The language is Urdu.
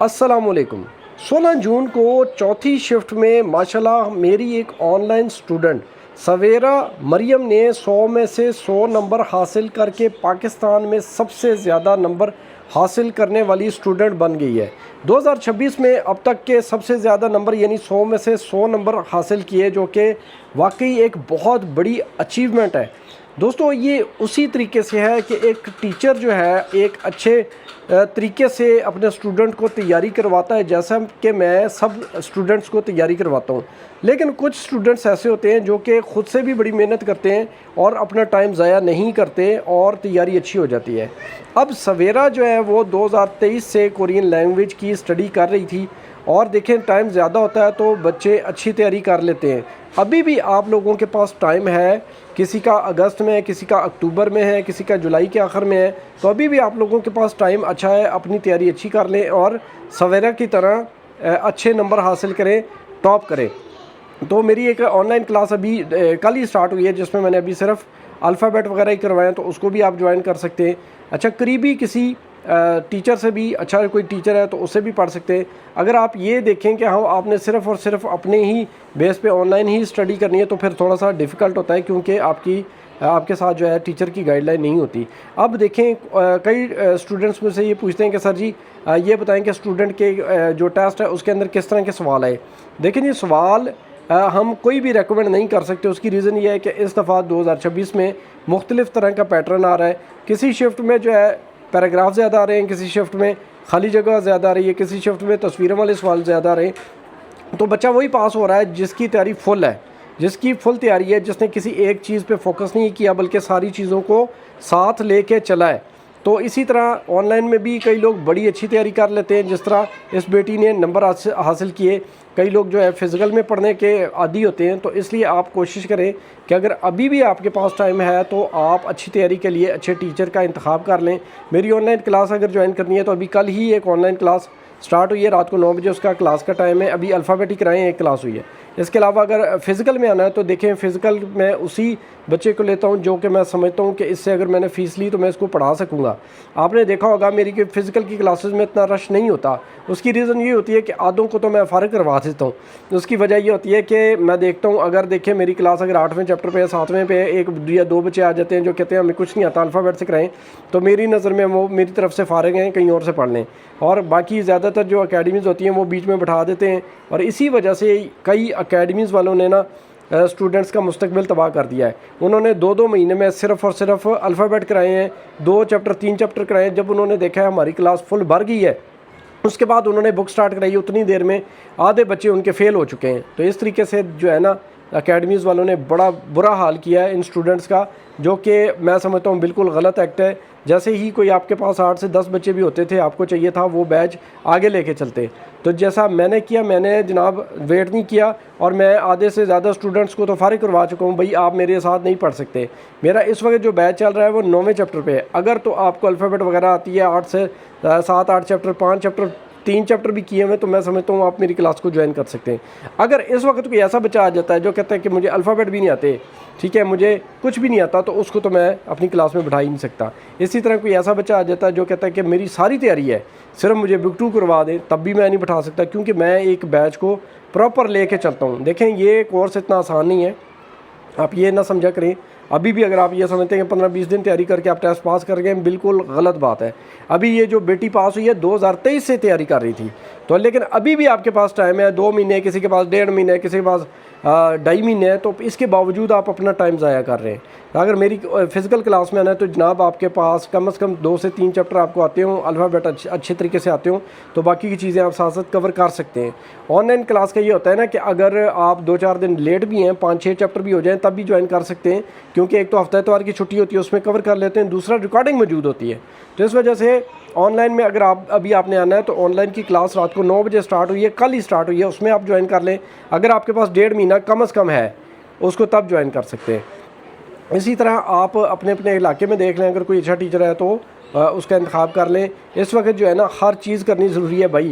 السلام علیکم۔ 16 جون کو چوتھی شفٹ میں ماشاءاللہ میری ایک آن لائن اسٹوڈنٹ سویرا مریم نے 100 میں سے 100 نمبر حاصل کر کے پاکستان میں سب سے زیادہ نمبر حاصل کرنے والی اسٹوڈنٹ بن گئی ہے۔ 2026 میں اب تک کے سب سے زیادہ نمبر یعنی 100 میں سے 100 نمبر حاصل کیے، جو کہ واقعی ایک بہت بڑی اچیومنٹ ہے۔ دوستو، یہ اسی طریقے سے ہے کہ ایک ٹیچر جو ہے ایک اچھے طریقے سے اپنے اسٹوڈنٹ کو تیاری کرواتا ہے، جیسا کہ میں سب اسٹوڈنٹس کو تیاری کرواتا ہوں، لیکن کچھ اسٹوڈنٹس ایسے ہوتے ہیں جو کہ خود سے بھی بڑی محنت کرتے ہیں اور اپنا ٹائم ضائع نہیں کرتے اور تیاری اچھی ہو جاتی ہے۔ اب سویرا جو ہے وہ 2023 سے کورین لینگویج کی اسٹڈی کر رہی تھی، اور دیکھیں ٹائم زیادہ ہوتا ہے تو بچے اچھی تیاری کر لیتے ہیں۔ ابھی بھی آپ لوگوں کے پاس ٹائم ہے، کسی کا اگست میں ہے، کسی کا اکتوبر میں ہے، کسی کا جولائی کے آخر میں ہے، تو ابھی بھی آپ لوگوں کے پاس ٹائم اچھا ہے، اپنی تیاری اچھی کر لیں اور سویرا کی طرح اچھے نمبر حاصل کریں، ٹاپ کریں۔ تو میری ایک آن لائن کلاس ابھی کل ہی سٹارٹ ہوئی ہے، جس میں میں نے ابھی صرف الفابیٹ وغیرہ ہی کروائے ہیں، تو اس کو بھی آپ جوائن کر سکتے ہیں۔ اچھا، قریبی کسی ٹیچر سے بھی، اچھا کوئی ٹیچر ہے تو اس سے بھی پڑھ سکتے ہیں۔ اگر آپ یہ دیکھیں کہ ہم آپ نے صرف اور صرف اپنے ہی بیس پہ آن لائن ہی اسٹڈی کرنی ہے، تو پھر تھوڑا سا ڈیفیکلٹ ہوتا ہے، کیونکہ آپ کے ساتھ جو ہے ٹیچر کی گائیڈ لائن نہیں ہوتی۔ اب دیکھیں کئی اسٹوڈنٹس مجھ سے یہ پوچھتے ہیں کہ سر جی یہ بتائیں کہ اسٹوڈنٹ کے جو ٹیسٹ ہے اس کے اندر کس طرح کے سوال آئے۔ دیکھیں یہ سوال ہم کوئی بھی ریکمنڈ نہیں کر سکتے۔ اس کی ریزن یہ ہے کہ اس دفعہ 2026 میں مختلف طرح کا پیٹرن آ رہا ہے۔ کسی شفٹ میں جو ہے پیراگراف زیادہ آ رہے ہیں، کسی شفٹ میں خالی جگہ زیادہ آ رہی ہے، کسی شفٹ میں تصویروں والے سوال زیادہ آ رہے ہیں۔ تو بچہ وہی پاس ہو رہا ہے جس کی تیاری فل ہے، جس کی فل تیاری ہے، جس نے کسی ایک چیز پہ فوکس نہیں کیا بلکہ ساری چیزوں کو ساتھ لے کے چلا ہے۔ تو اسی طرح آن لائن میں بھی کئی لوگ بڑی اچھی تیاری کر لیتے ہیں، جس طرح اس بیٹی نے نمبر حاصل کیے۔ کئی لوگ جو ہے فزیکل میں پڑھنے کے عادی ہوتے ہیں، تو اس لیے آپ کوشش کریں کہ اگر ابھی بھی آپ کے پاس ٹائم ہے تو آپ اچھی تیاری کے لیے اچھے ٹیچر کا انتخاب کر لیں۔ میری آن لائن کلاس اگر جوائن کرنی ہے تو ابھی کل ہی ایک آن لائن کلاس سٹارٹ ہوئی ہے، رات کو 9 بجے اس کا کلاس کا ٹائم ہے۔ ابھی الفابیٹ ہی کرائیں، ایک کلاس ہوئی ہے۔ اس کے علاوہ اگر فزیکل میں آنا ہے تو دیکھیں فزیکل میں اسی بچے کو لیتا ہوں جو کہ میں سمجھتا ہوں کہ اس سے اگر میں نے فیس لی تو میں اس کو پڑھا سکوں گا۔ آپ نے دیکھا ہوگا میری کہ فزیکل کی کلاسز میں اتنا رش نہیں ہوتا۔ اس کی ریزن یہ ہوتی ہے کہ آدھوں کو تو میں فارغ کروا دیتا ہوں۔ اس کی وجہ یہ ہوتی ہے کہ میں دیکھتا ہوں، اگر دیکھیں میری کلاس اگر 8ویں چیپٹر پہ ہے، 7ویں پہ ایک یا دو بچے آ جاتے ہیں جو کہتے ہیں ہمیں کچھ نہیں آتا، الفابیٹ سے کرائیں، تو میری نظر میں وہ میری طرف سے فارغ ہیں، کہیں اور سے پڑھ لیں۔ اور باقی زیادہ تر جو اکیڈمیز ہوتی ہیں وہ بیچ میں بٹھا دیتے ہیں، اور اسی وجہ سے کئی اکیڈمیز والوں نے نا اسٹوڈنٹس کا مستقبل تباہ کر دیا ہے۔ انہوں نے 2 مہینے میں صرف اور صرف الفابیٹ کرائے ہیں، 2 چیپٹر 3 چیپٹر کرائے ہیں۔ جب انہوں نے دیکھا ہے ہماری کلاس فل بھر گئی ہے، اس کے بعد انہوں نے بک سٹارٹ کرائی، اتنی دیر میں آدھے بچے ان کے فیل ہو چکے ہیں۔ تو اس طریقے سے جو ہے نا اکیڈمیز والوں نے بڑا برا حال کیا ہے ان اسٹوڈنٹس کا، جو کہ میں سمجھتا ہوں بالکل غلط ایکٹ ہے۔ جیسے ہی کوئی آپ کے پاس 8 سے 10 بچے بھی ہوتے تھے، آپ کو چاہیے تھا وہ بیچ آگے لے کے چلتے، تو جیسا میں نے کیا، میں نے جناب ویٹ نہیں کیا، اور میں آدھے سے زیادہ اسٹوڈنٹس کو تو فارغ کروا چکا ہوں۔ بھائی آپ میرے ساتھ نہیں پڑھ سکتے۔ میرا اس وقت جو بیچ چل رہا ہے وہ 9ویں چیپٹر پہ ہے۔ اگر تو آپ کو الفابیٹ وغیرہ آتی ہے 8 سے 7 8 چیپٹر، 5 چیپٹر 3 چیپٹر بھی کیے ہوئے، تو میں سمجھتا ہوں آپ میری کلاس کو جوائن کر سکتے ہیں۔ اگر اس وقت کوئی ایسا بچہ آ جاتا ہے جو کہتا ہے کہ مجھے الفابیٹ بھی نہیں آتے، ٹھیک ہے، مجھے کچھ بھی نہیں آتا، تو اس کو تو میں اپنی کلاس میں بٹھا ہی نہیں سکتا۔ اسی طرح کوئی ایسا بچہ آ جاتا ہے جو کہتا ہے کہ میری ساری تیاری ہے، صرف مجھے بک 2 کروا دیں، تب بھی میں نہیں بٹھا سکتا، کیونکہ میں ایک بیچ کو پراپر لے کے چلتا ہوں۔ دیکھیں یہ کورس اتنا آسان نہیں ہے، آپ یہ نہ سمجھا کریں۔ ابھی بھی اگر آپ یہ سمجھتے ہیں کہ 15-20 دن تیاری کر کے آپ ٹیسٹ پاس کر گئے، بالکل غلط بات ہے۔ ابھی یہ جو بیٹی پاس ہوئی ہے 2023 سے تیاری کر رہی تھی، تو لیکن ابھی بھی آپ کے پاس ٹائم ہے، 2 مہینے، کسی کے پاس 1.5 مہینے، کسی کے پاس 2.5 مہینے ہے، تو اس کے باوجود آپ اپنا ٹائم ضائع کر رہے ہیں۔ اگر میری فزیکل کلاس میں آنا ہے تو جناب آپ کے پاس کم از کم 2 سے 3 چیپٹر آپ کو آتے ہوں، الفابیٹ اچھے طریقے سے آتے ہوں، تو باقی کی چیزیں آپ ساتھ ساتھ کور کر سکتے ہیں۔ آن لائن کلاس کا یہ ہوتا ہے نا کہ اگر آپ 2-4 دن لیٹ بھی ہیں، 5-6 چیپٹر بھی ہو جائیں، تب بھی جوائن کر سکتے ہیں، کیونکہ ایک تو ہفتہ اتوار کی چھٹی ہوتی ہے، اس میں کور کر لیتے ہیں، دوسرا ریکارڈنگ موجود ہوتی ہے۔ تو اس وجہ سے آن لائن میں اگر آپ نے آنا ہے تو آن لائن کی کلاس رات کو 9 بجے سٹارٹ ہوئی ہے، کل ہی سٹارٹ ہوئی ہے، اس میں آپ جوائن کر لیں۔ اگر آپ کے پاس 1.5 مہینہ کم از کم ہے، اس کو تب جوائن کر سکتے ہیں۔ اسی طرح آپ اپنے علاقے میں دیکھ لیں، اگر کوئی اچھا ٹیچر ہے تو اس کا انتخاب کر لیں۔ اس وقت جو ہے نا ہر چیز کرنی ضروری ہے بھائی۔